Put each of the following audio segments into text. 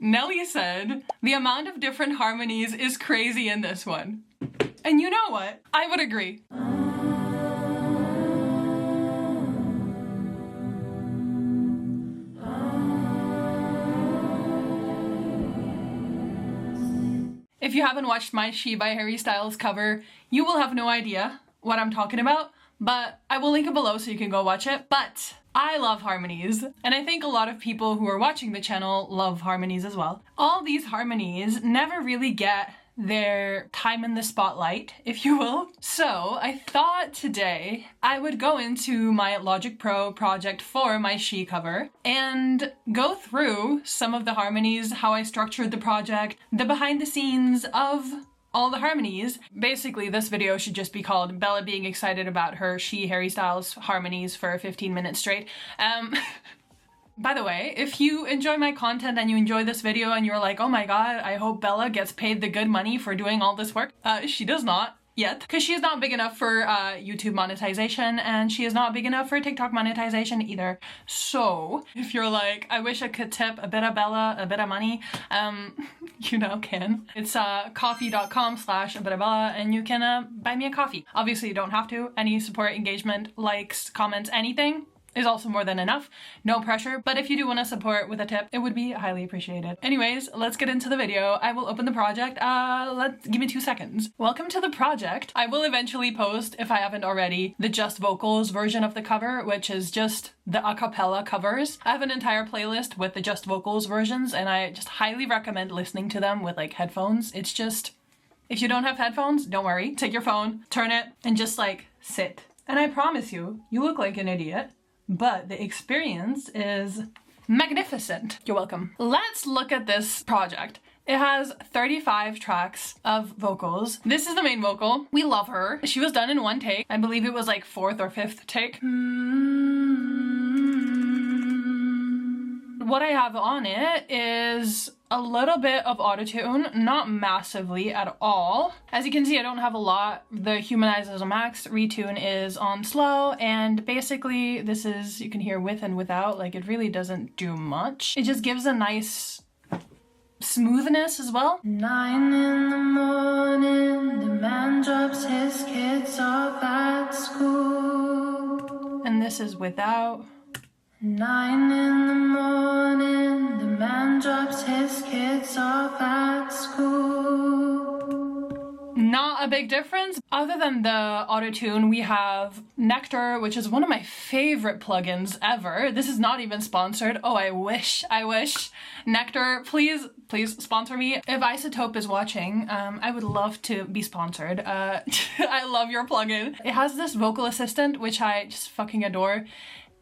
Nelly said, the amount of different harmonies is crazy in this one. And you know what? I would agree. If you haven't watched my She by Harry Styles cover, you will have no idea what I'm talking about, but I will link it below so you can go watch it. But I love harmonies, and I think a lot of people who are watching the channel love harmonies as well. All these harmonies never really get their time in the spotlight, if you will. So I thought today I would go into my Logic Pro project for my She cover and go through some of the harmonies, how I structured the project, the behind the scenes of all the harmonies. Basically, this video should just be called Bella being excited about her She Harry Styles harmonies for 15 minutes straight. By the way, if you enjoy my content and you enjoy this video and you're like, oh my god, I hope Bella gets paid the good money for doing all this work, she does not yet, because she is not big enough for YouTube monetization, and she is not big enough for TikTok monetization either. So if you're like, I wish I could tip a bit of Bella, a bit of money, you now can. It's coffee.com/abitofbella, and you can buy me a coffee. Obviously you don't have to. Any support, engagement, likes, comments, anything is also more than enough. No pressure, but if you do want to support with a tip, it would be highly appreciated. Anyways, let's get into the video. I will open the project. Give me 2 seconds. Welcome to the project. I will eventually post, if I haven't already, the just vocals version of the cover, which is just the a cappella covers. I have an entire playlist with the just vocals versions, and I just highly recommend listening to them with like headphones. It's just, if you don't have headphones, don't worry. Take your phone, turn it, and just like sit. And I promise you, you look like an idiot, but the experience is magnificent. You're welcome. Let's look at this project. It has 35 tracks of vocals. This is the main vocal. We love her. She was done in one take. I believe it was like 4th or 5th take. What I have on it is a little bit of autotune, not massively at all. As you can see, I don't have a lot. The Humanize is on max, retune is on slow, and basically this is, you can hear with and without, like it really doesn't do much. It just gives a nice smoothness as well. 9 in the morning, the man drops his kids off at school. And this is without. 9 in the morning, the man drops his kids off at school. Not a big difference. Other than the autotune, we have Nectar, which is one of my favorite plugins ever. This is not even sponsored. Oh, I wish. Nectar, please sponsor me. If Isotope is watching, I would love to be sponsored. I love your plugin. It has this vocal assistant, which I just fucking adore.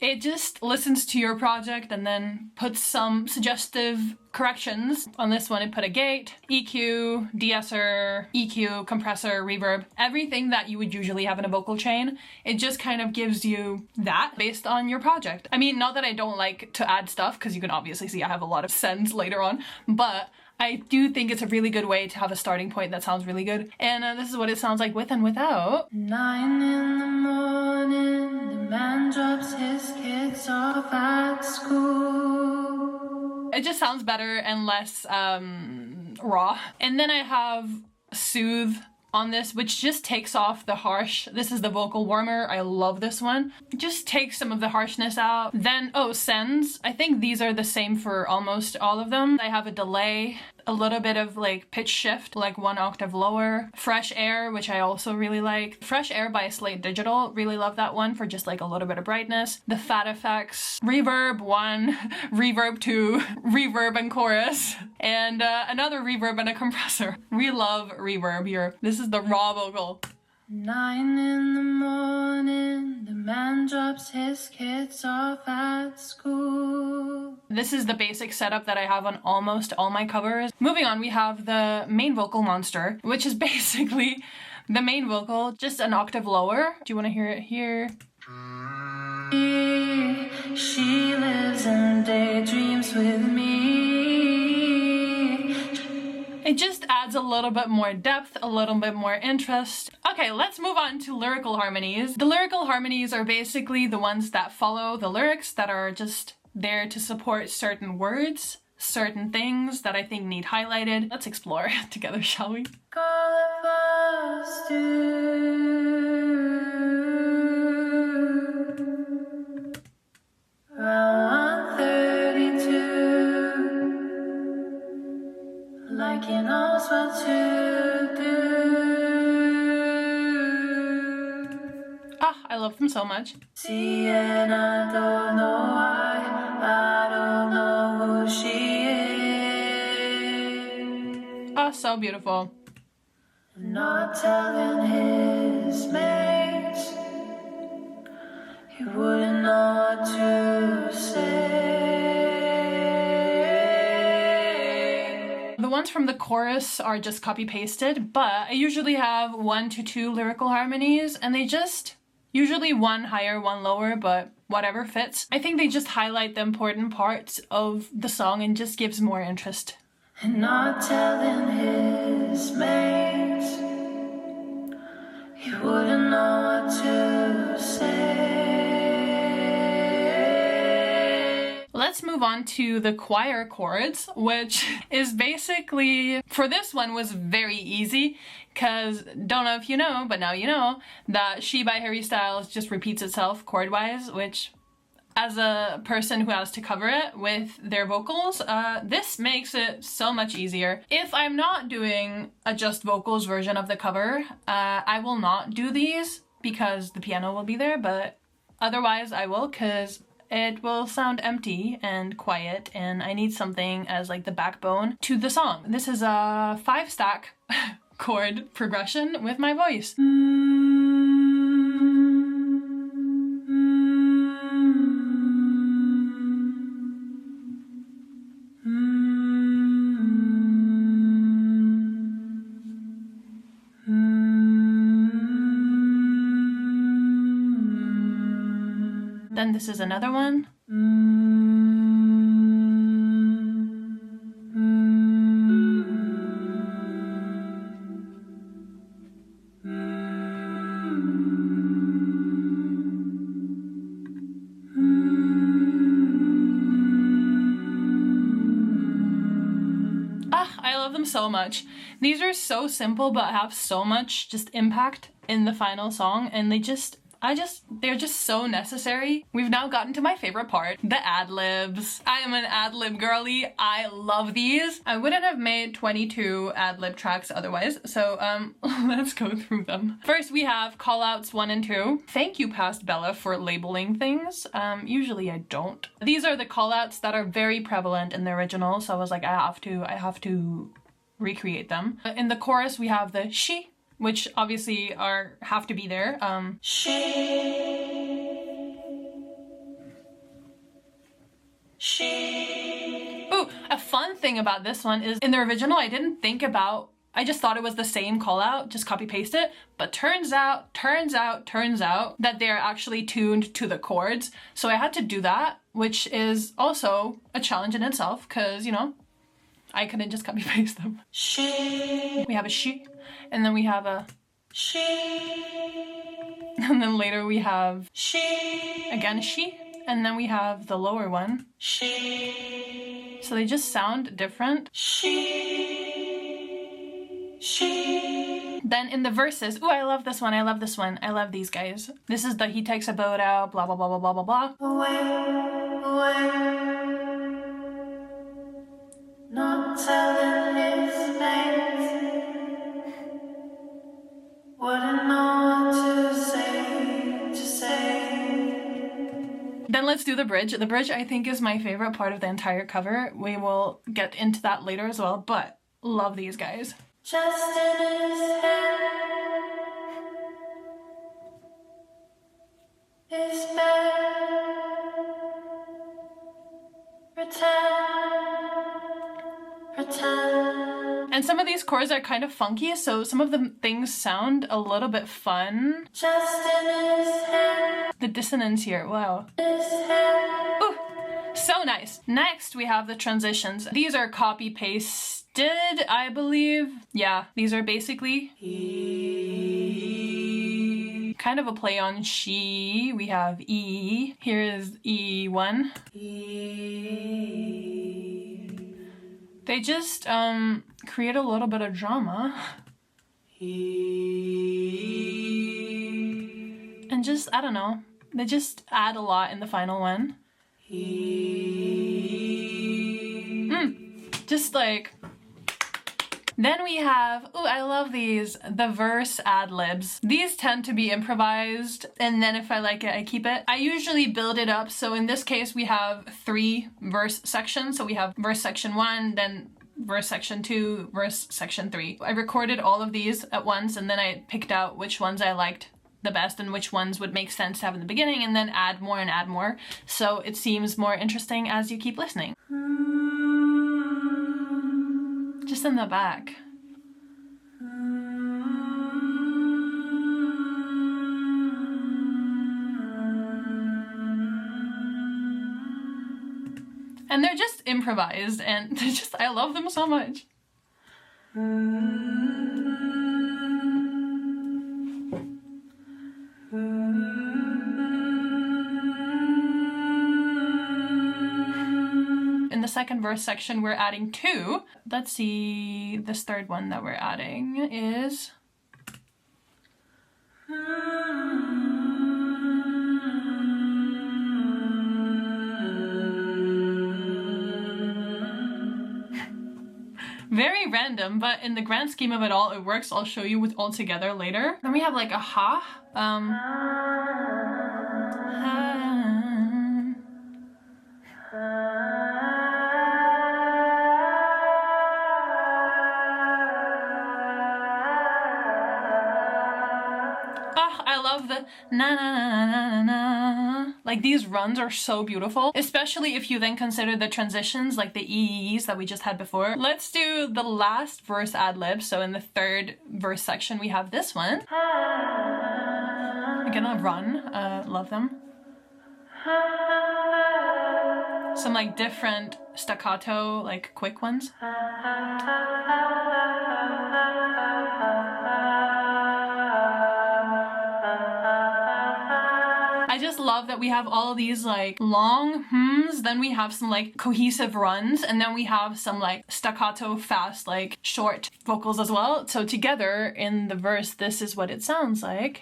It just listens to your project and then puts some suggestive corrections. On this one, it put a gate, EQ, de-esser, EQ, compressor, reverb, everything that you would usually have in a vocal chain. It just kind of gives you that based on your project. I mean, not that I don't like to add stuff, because you can obviously see I have a lot of sends later on, but I do think it's a really good way to have a starting point that sounds really good. And this is what it sounds like with and without. 9 in the morning, the man drops his kids off at school. It just sounds better and less raw. And then I have Soothe on this, which just takes off the harsh. This is the vocal warmer. I love this one. Just takes some of the harshness out. Then, sends. I think these are the same for almost all of them. I have a delay, a little bit of like pitch shift, like 1 octave lower. Fresh Air, which I also really like. Fresh Air by Slate Digital. Really love that one for just like a little bit of brightness. The Fat Effects. Reverb 1, Reverb 2, Reverb and chorus, and another reverb and a compressor. We love reverb here. This is the raw vocal. 9 in the morning, the man drops his kids off at school. This is the basic setup that I have on almost all my covers. Moving on, we have the main vocal monster, which is basically the main vocal, just an octave lower. Do you want to hear it here? She lives and daydreams with me. It just adds a little bit more depth, a little bit more interest. Okay, let's move on to lyrical harmonies. The lyrical harmonies are basically the ones that follow the lyrics, that are just there to support certain words. certain things that I think need highlighted. Let's explore together, shall we? Like he knows what to do. Ah, I love them so much. See, and I don't know why, I don't know who she is. Ah, so beautiful. Not telling his mates, he wouldn't know what to say. The ones from the chorus are just copy-pasted, but I usually have 1 to 2 lyrical harmonies, and they just, usually one higher, one lower, but whatever fits. I think they just highlight the important parts of the song and just gives more interest. And not telling his mates, he wouldn't know what to say. Let's move on to the choir chords, which is basically, for this one was very easy, because don't know if you know, but now you know, that She by Harry Styles just repeats itself chord-wise, which as a person who has to cover it with their vocals, this makes it so much easier. If I'm not doing a just vocals version of the cover, I will not do these because the piano will be there, but otherwise I will, because it will sound empty and quiet, and I need something as like the backbone to the song. This is a 5-stack chord progression with my voice. Then this is another one. Ah, I love them so much. These are so simple but have so much just impact in the final song, and they're just so necessary. We've now gotten to my favorite part, the ad-libs. I am an ad-lib girly. I love these. I wouldn't have made 22 ad-lib tracks otherwise, so let's go through them. First, we have callouts 1 and 2. Thank you, Past Bella, for labeling things. Usually I don't. These are the callouts that are very prevalent in the original, so I was like, I have to recreate them. In the chorus, we have the she, which obviously have to be there. She. Ooh, a fun thing about this one is in the original I didn't think about, I just thought it was the same call out, just copy paste it, but turns out that they're actually tuned to the chords. So I had to do that, which is also a challenge in itself, because, you know, I couldn't just copy paste them. She. We have a she, and then we have a She. and then later we have She. again a she, and then we have the lower one. She. So they just sound different. She. Then in the verses, ooh, I love this one, I love this one, I love these guys. This is the he takes a boat out, blah blah blah blah blah blah blah. Away. Not telling his mates, wouldn't know what to say. Then let's do the bridge. The bridge I think is my favorite part of the entire cover. We will get into that later as well, but love these guys. Just in his head is bed. Pretend. And some of these chords are kind of funky, so some of the things sound a little bit fun. Just in his head. The dissonance here, wow. His head. Ooh, so nice. Next, we have the transitions. These are copy-pasted, I believe. Yeah, these are basically kind of a play on she. We have E. Here is E1. They just create a little bit of drama. And just, I don't know, they just add a lot in the final one. Just like... Then we have, oh, I love these, the verse ad-libs. These tend to be improvised, and then if I like it, I keep it. I usually build it up, so in this case we have 3 verse sections. So we have verse section 1, then verse section 2, verse section 3. I recorded all of these at once, and then I picked out which ones I liked the best and which ones would make sense to have in the beginning, and then add more and add more. So it seems more interesting as you keep listening. Just in the back. And they're just improvised, and they're just, I love them so much. In the second verse section, we're adding 2. Let's see, this third one that we're adding is... Very random, but in the grand scheme of it all, it works. I'll show you with all together later. Then we have like a ha. I love the na na na na na na. Like, these runs are so beautiful, especially if you then consider the transitions, like the e's that we just had before. Let's do the last verse ad-lib. So in the third verse section, we have this one. Again, a run. Love them. Some like different staccato, like quick ones. I just love that we have all of these like long hms, then we have some like cohesive runs, and then we have some like staccato, fast, like short vocals as well. So together in the verse, this is what it sounds like.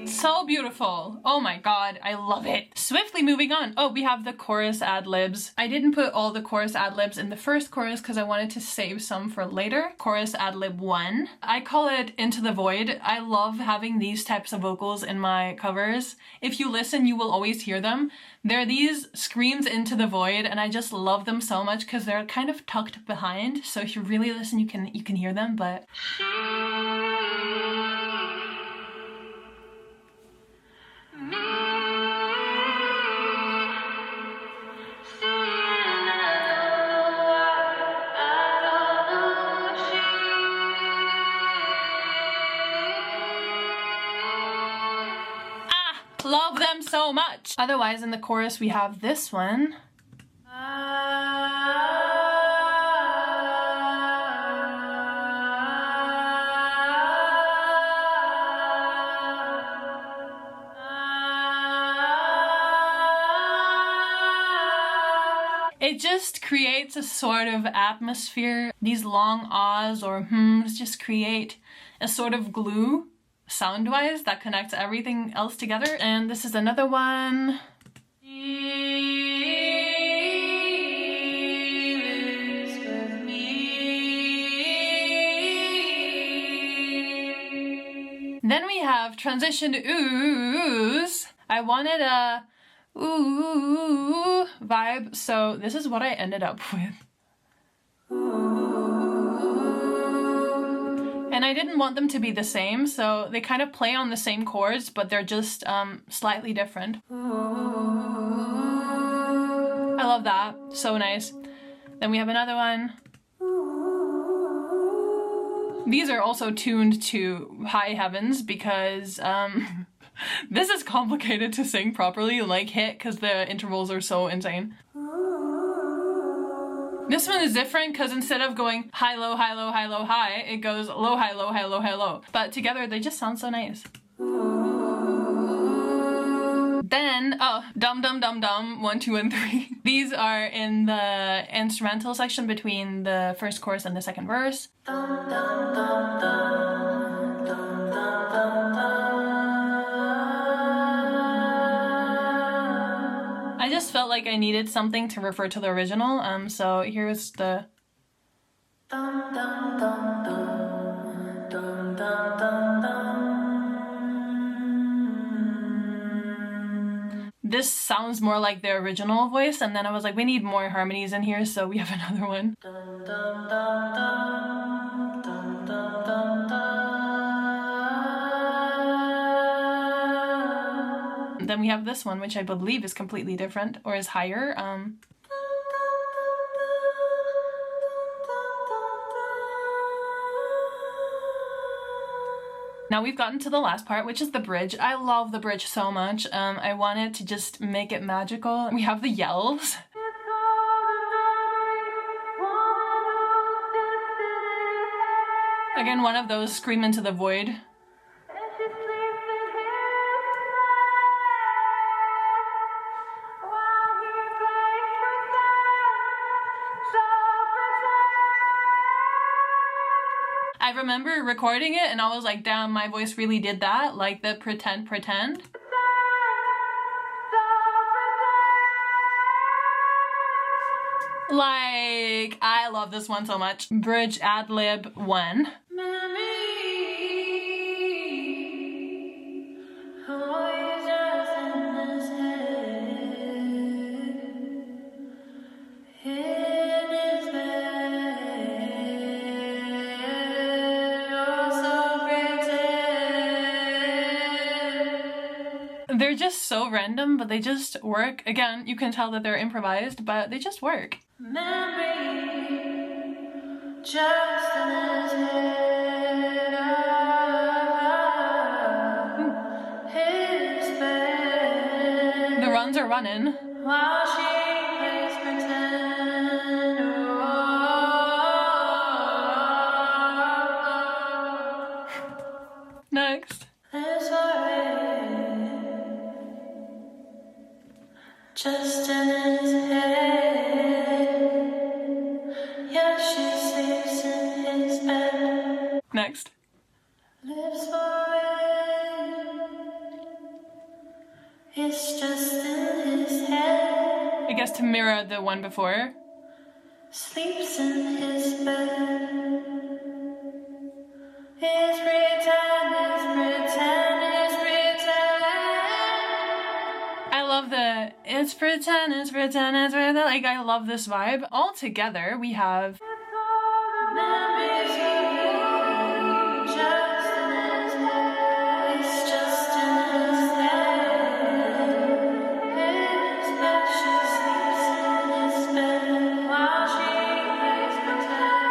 So beautiful. Oh my god, I love it. Swiftly moving on. Oh, we have the chorus ad-libs. I didn't put all the chorus ad-libs in the first chorus because I wanted to save some for later. Chorus ad-lib 1. I call it Into the Void. I love having these types of vocals in my covers. If you listen, you will always hear them. They're these screams into the void, and I just love them so much because they're kind of tucked behind. So if you really listen, you can hear them, but... Love them so much. Otherwise, in the chorus, we have this one. It just creates a sort of atmosphere. These long ahs or hms just create a sort of glue sound-wise that connects everything else together. And this is another one. Then we have transition oohs. I wanted a ooh vibe, so this is what I ended up with. And I didn't want them to be the same, so they kind of play on the same chords, but they're just slightly different. I love that. So nice. Then we have another one. These are also tuned to high heavens because This is complicated to sing properly, like hit, because the intervals are so insane. This one is different because instead of going high, low, high, low, high, low, high, it goes low, high, low, high, low, high, low. But together they just sound so nice. Then, oh, dum dum dum dum, 1, 2, and 3. These are in the instrumental section between the first chorus and the second verse. Dum dum dum dum, dum dum dum dum. I just felt like I needed something to refer to the original, so here's the Dum dum dum dum, dum dum dum dum. This sounds more like the original voice, and then I was like, we need more harmonies in here, so we have another one. Dum dum dum dum, dum dum dum dum. Then we have this one, which I believe is completely different, or is higher. Now we've gotten to the last part, which is the bridge. I love the bridge so much. I wanted to just make it magical. We have the yells. Again, one of those scream into the void. I remember recording it and I was like, damn, my voice really did that, like the pretend. Like, I love this one so much. Bridge ad-lib 1. They're just so random, but they just work. Again, you can tell that they're improvised, but they just work. Just in his head, his bed. The runs are running. While she plays pretend. Next. This way. Just in his head. Yeah, she sleeps in his bed. Next. Lives for it. It's just in his head. I guess to mirror the one before. Sleeps in his bed. It's pretend, it's pretend, it's pretend. I love the it's pretend, like I love this vibe. All together we have Memories of you, just in his head. It's just in his head. His bed, she sleeps in his bed while she plays pretend.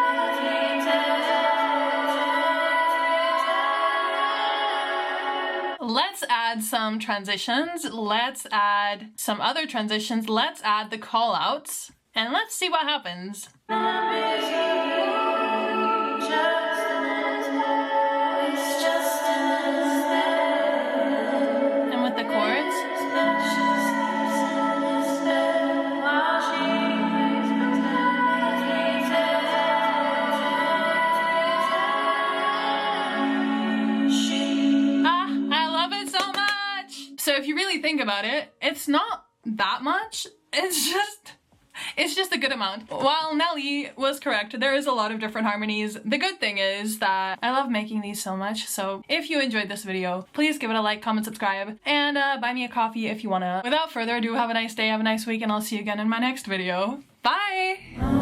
let's add some transitions, let's add some other transitions, let's add the call outs, and let's see what happens. Memories of you, just in his head. It's just in his head. And with the chords. His bed, she sleeps in his bed while she plays pretend. I love it so much! So if you really think about it, it's not that much, it's just a good amount. While Nelly was correct, there is a lot of different harmonies. The good thing is that I love making these so much, so if you enjoyed this video, please give it a like, comment, subscribe, and buy me a coffee if you wanna. Without further ado, have a nice day, have a nice week, and I'll see you again in my next video. Bye!